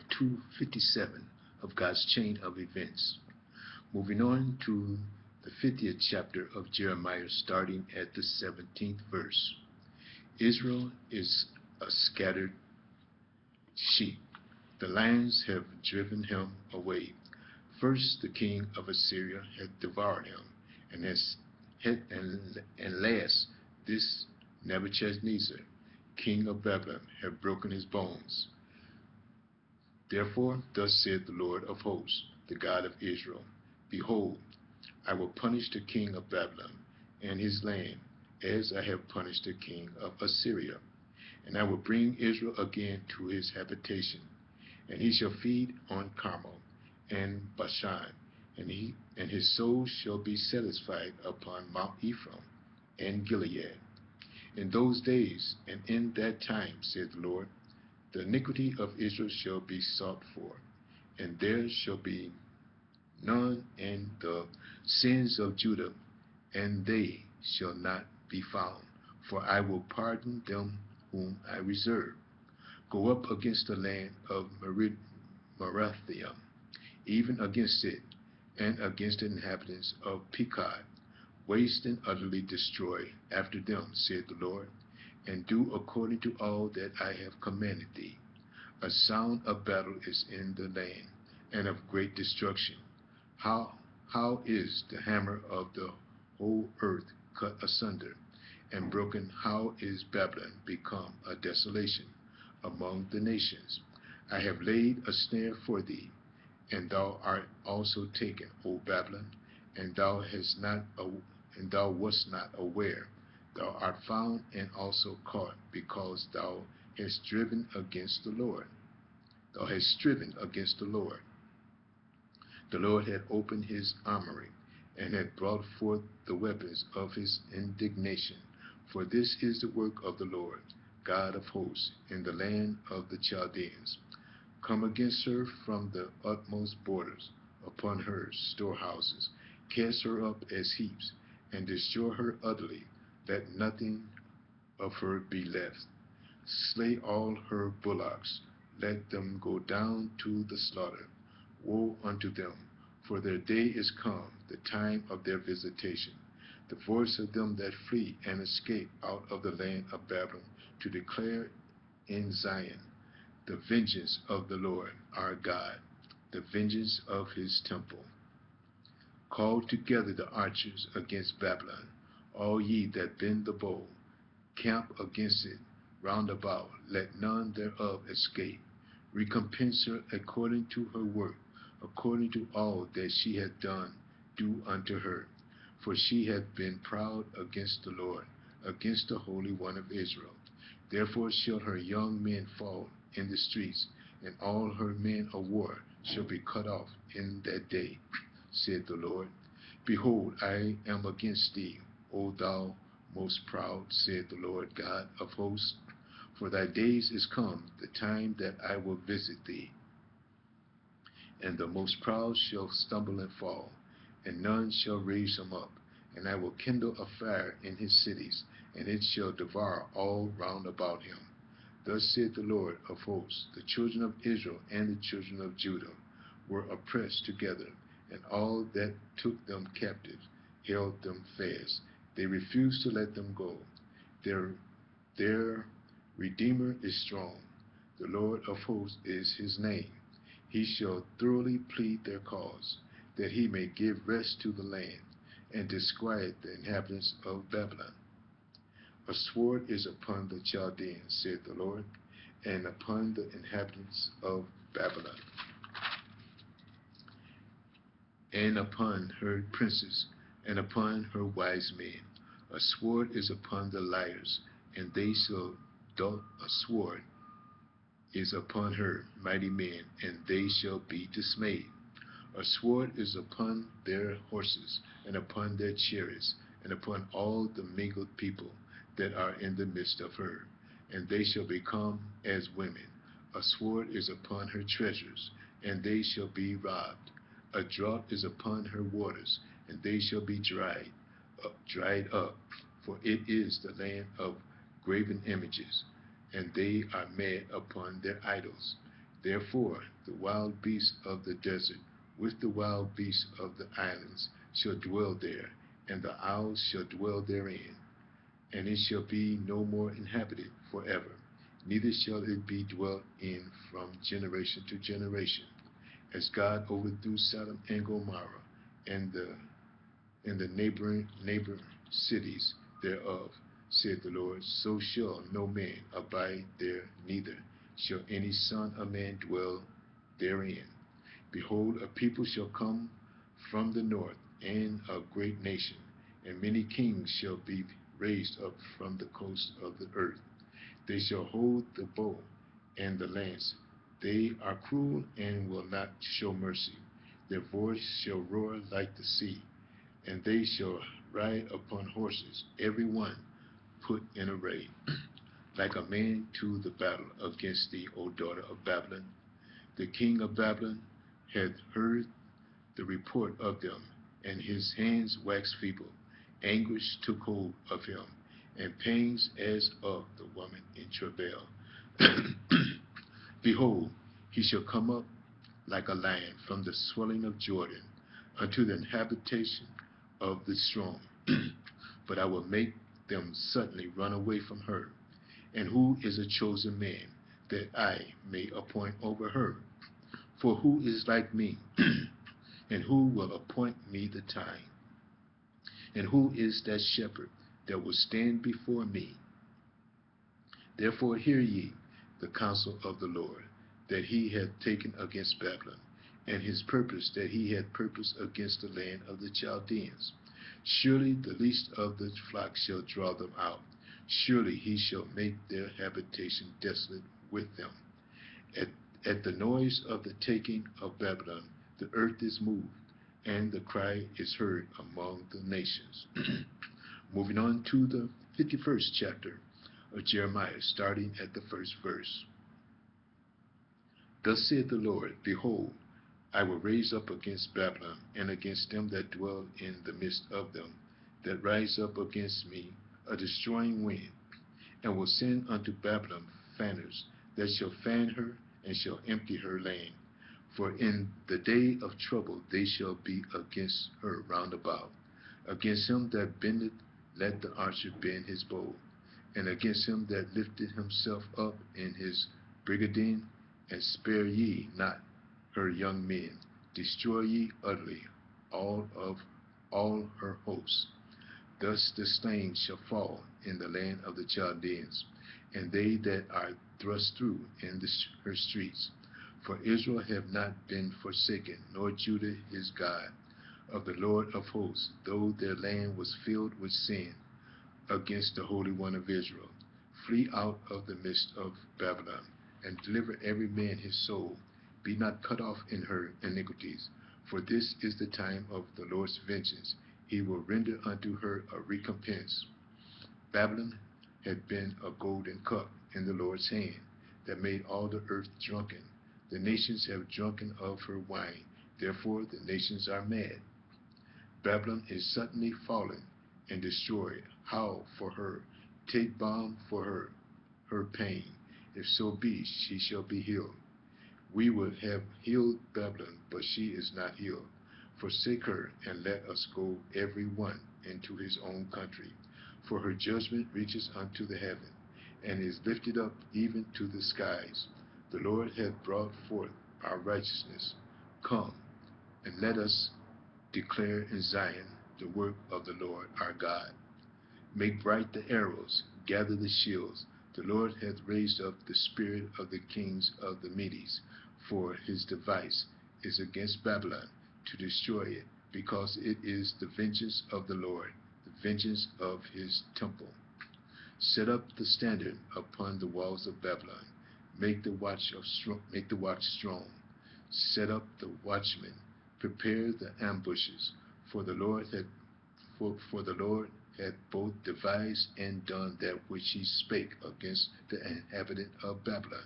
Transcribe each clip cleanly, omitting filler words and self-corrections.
part 257 of God's chain of events. Moving on to the 50th chapter of Jeremiah, starting at the 17th verse. Israel is a scattered sheep. The lions have driven him away. First, the king of Assyria had devoured him, and last, this Nebuchadnezzar, king of Babylon, had broken his bones. Therefore, thus saith the Lord of hosts, the God of Israel, Behold, I will punish the king of Babylon and his land, as I have punished the king of Assyria. And I will bring Israel again to his habitation, and he shall feed on Carmel and Bashan, and his soul shall be satisfied upon Mount Ephraim and Gilead. In those days and in that time, saith the Lord, the iniquity of Israel shall be sought for, and there shall be none, and the sins of Judah, and they shall not be found, for I will pardon them whom I reserve. Go up against the land of Merathaim, even against it, and against the inhabitants of Pekod, waste and utterly destroy after them, saith the Lord, and do according to all that I have commanded thee. A sound of battle is in the land, and of great destruction. How is the hammer of the whole earth cut asunder and broken? How is Babylon become a desolation among the nations? I have laid a snare for thee, and thou art also taken, O Babylon, and thou wast not aware. Thou art found and also caught, because thou hast striven against the Lord. Thou hast striven against the Lord. The Lord had opened his armory, and had brought forth the weapons of his indignation. For this is the work of the Lord, God of hosts, in the land of the Chaldeans. Come against her from the utmost borders, upon her storehouses. Cast her up as heaps, and destroy her utterly. Let nothing of her be left. Slay all her bullocks. Let them go down to the slaughter. Woe unto them, for their day is come, the time of their visitation. The voice of them that flee and escape out of the land of Babylon, to declare in Zion the vengeance of the Lord our God, the vengeance of his temple. Call together the archers against Babylon, all ye that bend the bow. Camp against it round about, let none thereof escape. Recompense her according to her work, according to all that she hath done, do unto her. For she hath been proud against the Lord, against the Holy One of Israel. Therefore shall her young men fall in the streets, and all her men of war shall be cut off in that day, said the Lord. Behold, I am against thee, O thou most proud, said the Lord God of hosts. For thy days is come, the time that I will visit thee. And the most proud shall stumble and fall, and none shall raise him up. And I will kindle a fire in his cities, and it shall devour all round about him. Thus saith the Lord of hosts, the children of Israel and the children of Judah were oppressed together, and all that took them captive held them fast. They refused to let them go. Their Redeemer is strong. The Lord of hosts is his name. He shall thoroughly plead their cause, that he may give rest to the land, and disquiet the inhabitants of Babylon. A sword is upon the Chaldeans, said the Lord, and upon the inhabitants of Babylon, and upon her princes, and upon her wise men. A sword is upon the liars, and they shall a sword is upon her mighty men, and they shall be dismayed. A sword is upon their horses, and upon their chariots, and upon all the mingled people that are in the midst of her, and they shall become as women. A sword is upon her treasures, and they shall be robbed. A drought is upon her waters, and they shall be dried up, for it is the land of graven images, and they are mad upon their idols. Therefore the wild beasts of the desert with the wild beasts of the islands shall dwell there, and the owls shall dwell therein, and it shall be no more inhabited forever, neither shall it be dwelt in from generation to generation. As God overthrew Sodom and Gomorrah and the neighbor cities thereof, said the Lord, so shall no man abide there, neither shall any son of man dwell therein. Behold, a people shall come from the north, and a great nation, and many kings shall be raised up from the coast of the earth. They shall hold the bow and the lance. They are cruel and will not show mercy. Their voice shall roar like the sea, and they shall ride upon horses, every one put in array, like a man to the battle against thee, O daughter of Babylon. The king of Babylon hath heard the report of them, and his hands waxed feeble. Anguish took hold of him, and pains as of the woman in travail. Behold, he shall come up like a lion from the swelling of Jordan unto the habitation of the strong. But I will make them suddenly run away from her. And who is a chosen man, that I may appoint over her? For who is like me, and who will appoint me the time? And who is that shepherd that will stand before me? Therefore hear ye the counsel of the Lord, that he hath taken against Babylon, and his purpose that he hath purposed against the land of the Chaldeans. Surely the least of the flock shall draw them out. Surely he shall make their habitation desolate with them. At the noise of the taking of Babylon, the earth is moved, and the cry is heard among the nations. Moving on to the 51st chapter of Jeremiah, starting at the first verse. Thus saith the Lord, Behold, I will raise up against Babylon, and against them that dwell in the midst of them, that rise up against me, a destroying wind, and will send unto Babylon fanners, that shall fan her, and shall empty her land. For in the day of trouble they shall be against her round about. Against him that bendeth, let the archer bend his bow, and against him that lifted himself up in his brigadine, and spare ye not her young men. Destroy ye utterly all her hosts. Thus the slain shall fall in the land of the Chaldeans, and they that are thrust through in her streets. For Israel have not been forsaken, nor Judah his God, of the Lord of hosts, though their land was filled with sin against the Holy One of Israel. Flee out of the midst of Babylon, and deliver every man his soul. Be not cut off in her iniquities, for this is the time of the Lord's vengeance. He will render unto her a recompense. Babylon had been a golden cup in the Lord's hand, that made all the earth drunken. The nations have drunken of her wine, therefore the nations are mad. Babylon is suddenly fallen and destroyed. Howl for her, take balm for her pain. If so be, she shall be healed. We would have healed Babylon, but she is not healed. Forsake her, and let us go every one into his own country. For her judgment reaches unto the heaven, and is lifted up even to the skies. The Lord hath brought forth our righteousness. Come, and let us declare in Zion the work of the Lord our God. Make bright the arrows, gather the shields. The Lord hath raised up the spirit of the kings of the Medes, for his device is against Babylon, to destroy it, because it is the vengeance of the Lord, the vengeance of his temple. Set up the standard upon the walls of Babylon. Make the watch strong. Set up the watchmen. Prepare the ambushes. For the Lord hath both devised and done that which he spake against the inhabitant of Babylon.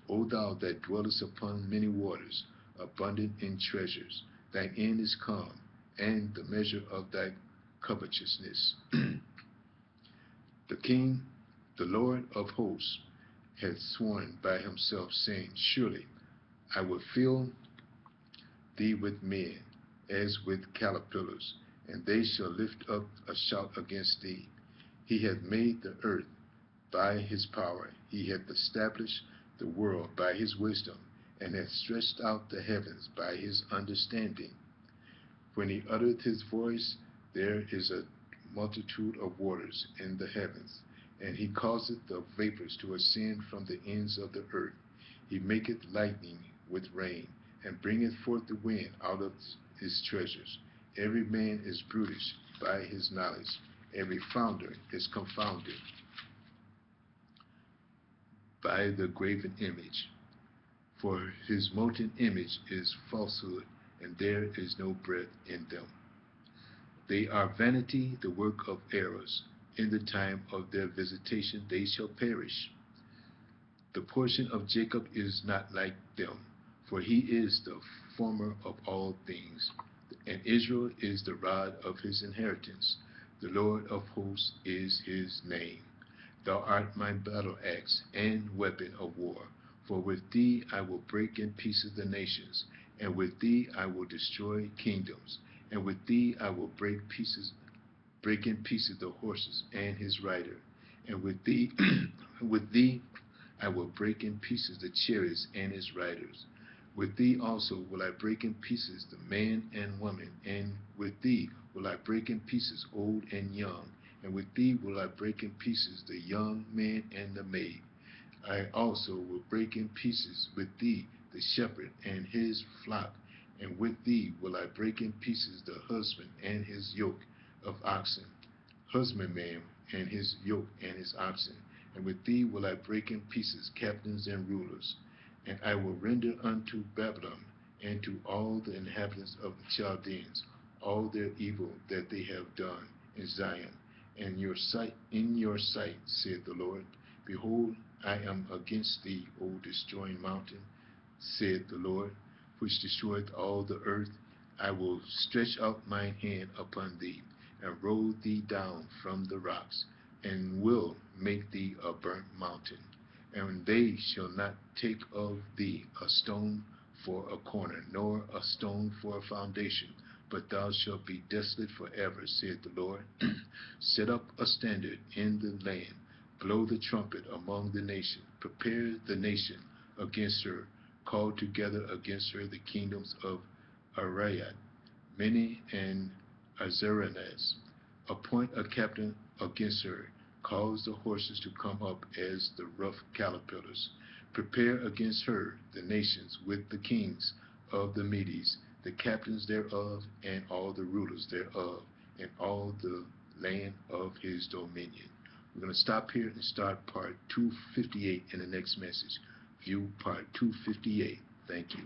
O thou that dwellest upon many waters, abundant in treasures, thine end is come, and the measure of thy covetousness. The King, the Lord of hosts, hath sworn by himself, saying, Surely I will fill thee with men, as with caterpillars, and they shall lift up a shout against thee. He hath made the earth by his power. He hath established the world by his wisdom, and hath stretched out the heavens by his understanding. When he uttereth his voice, there is a multitude of waters in the heavens, and he causeth the vapors to ascend from the ends of the earth. He maketh lightning with rain, and bringeth forth the wind out of his treasures. Every man is brutish by his knowledge. Every founder is confounded by the graven image. For his molten image is falsehood, and there is no breath in them. They are vanity, the work of errors. In the time of their visitation they shall perish. The portion of Jacob is not like them, for he is the former of all things, and Israel is the rod of his inheritance. The Lord of hosts is his name. Thou art my battle axe and weapon of war. For with thee I will break in pieces the nations, and with thee I will destroy kingdoms, and with thee I will break in pieces the horses and his rider, and with thee with thee I will break in pieces the chariots and his riders. With thee also will I break in pieces the man and woman, and with thee will I break in pieces old and young, and with thee will I break in pieces the young man and the maid. I also will break in pieces with thee the shepherd and his flock, and with thee will I break in pieces the husband and his yoke of oxen, husbandman and his yoke and his oxen. And with thee will I break in pieces captains and rulers. And I will render unto Babylon and to all the inhabitants of the Chaldeans all their evil that they have done in Zion. And in your sight, saith the Lord. Behold, I am against thee, O destroying mountain, saith the Lord, which destroyeth all the earth. I will stretch out mine hand upon thee, and roll thee down from the rocks, and will make thee a burnt mountain. And they shall not take of thee a stone for a corner, nor a stone for a foundation, but thou shalt be desolate forever, saith the Lord. Set up a standard in the land, blow the trumpet among the nations, prepare the nation against her, call together against her the kingdoms of Arayat, Mene and Azaranes. Appoint a captain against her, cause the horses to come up as the rough caterpillars. Prepare against her the nations with the kings of the Medes, the captains thereof, and all the rulers thereof, and all the land of his dominion. We're going to stop here and start part 258 in the next message. View part 258. Thank you.